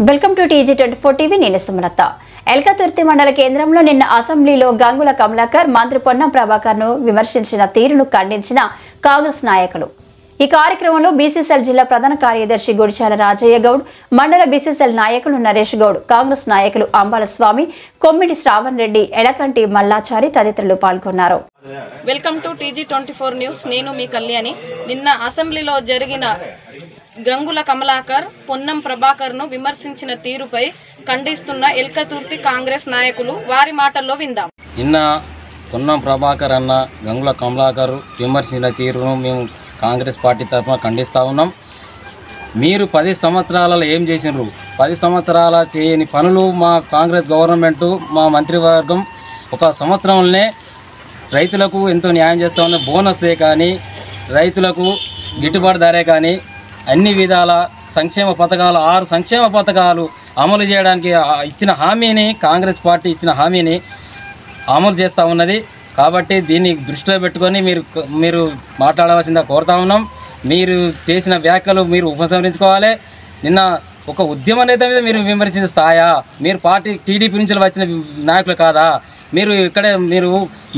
Welcome to TG24 TV. నేను సుమలత. ఎల్కతుర్తి మండల కేంద్రంలో నిన్న అసెంబ్లీలో గంగుల కమలాకర్ మంత్రి పొన్నం ప్రభాకర్ ను విమర్శించిన తీరును ఖండించిన కాంగ్రెస్ నాయకులు. ఈ కార్యక్రమంలో బీసీసీఎల్ జిల్లా ప్రధాన కార్యదర్శి గుడిచాల రాజయ్య గౌడ్, మండల బీసీసీఎల్ నాయకులు నరేష్ గౌడ్, కాంగ్రెస్ నాయకులు అంబాల స్వామి, కొమ్మిడి శ్రావణ్ రెడ్డి, ఎలకంటి మల్లాచారి తదితరులు పాల్గొన్నారు. Welcome to TG24 news. నేను మీ కళ్యాణి. నిన్న అసెంబ్లీలో జరిగిన గంగుల కమలాకర్ పొన్నం ప్రభాకర్ను విమర్శించిన తీరుపై ఖండిస్తున్న ఎల్కతుర్తి కాంగ్రెస్ నాయకులు వారి మాటల్లో విందాం. నిన్న పొన్నం ప్రభాకర్ అన్న గంగుల కమలాకర్ విమర్శించిన తీరును మేము కాంగ్రెస్ పార్టీ తరఫున ఖండిస్తూ ఉన్నాం. మీరు 10 సంవత్సరాలలో ఏం చేసినారు? 10 సంవత్సరాల చేయని పనులు మా కాంగ్రెస్ గవర్నమెంటు, మా మంత్రివర్గం ఒక సంవత్సరంలోనే రైతులకు ఎంతో న్యాయం చేస్తూ ఉన్న బోనస్సే కానీ, రైతులకు గిట్టుబాటు ధరే కానీ అన్ని విధాల సంక్షేమ పథకాలు 6 సంక్షేమ పథకాలు అమలు చేయడానికి ఇచ్చిన హామీని, కాంగ్రెస్ పార్టీ ఇచ్చిన హామీని అమలు చేస్తూ ఉన్నది. కాబట్టి దీన్ని దృష్టిలో పెట్టుకొని మీరు మాట్లాడవలసిందిగా కోరుతా ఉన్నాం. మీరు చేసిన వ్యాఖ్యలు మీరు ఉపసంహరించుకోవాలి. నిన్న ఒక ఉద్యమ నేత మీద మీరు విమర్శించే స్థాయా? మీరు పార్టీ టీడీపీ నుంచి వచ్చిన నాయకులు కాదా? మీరు ఇక్కడే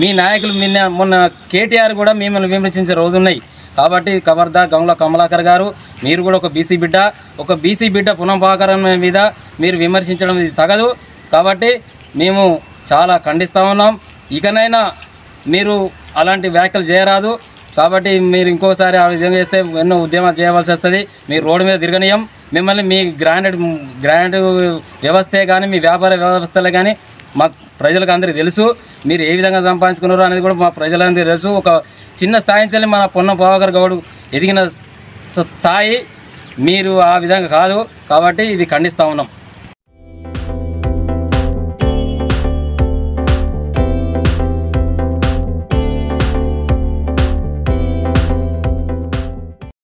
మీ నాయకులు మొన్న కేటీఆర్ కూడా మిమ్మల్ని విమర్శించే రోజున్నాయి. కాబట్టి ఖబర్దార్ గంగుల కమలాకర్ గారు, మీరు కూడా ఒక బీసీ బిడ్డ పొన్నం ప్రభాకర్ మీద మీరు విమర్శించడం ఇది తగదు. కాబట్టి మేము చాలా ఖండిస్తూ ఉన్నాం. ఇకనైనా మీరు అలాంటి వ్యాఖ్యలు చేయరాదు. కాబట్టి మీరు ఇంకోసారి ఆ విధంగా చేస్తే ఎన్నో ఉద్యమాలు చేయవలసి వస్తుంది. మీరు రోడ్డు మీద తిరగనీయం. మిమ్మల్ని మీ గ్రాండ్ వ్యవస్థే కానీ, మీ వ్యాపార వ్యవస్థలే కానీ మా ప్రజలకు అందరికీ తెలుసు. మీరు ఏ విధంగా సంపాదించుకున్నారో అనేది కూడా మా ప్రజలందరికీ తెలుసు. ఒక చిన్న స్థాయి నుంచి మన పొన్నం ప్రభాకర్ గౌడ్ ఎదిగిన స్థాయి మీరు ఆ విధంగా కాదు. కాబట్టి ఇది ఖండిస్తూ ఉన్నాం.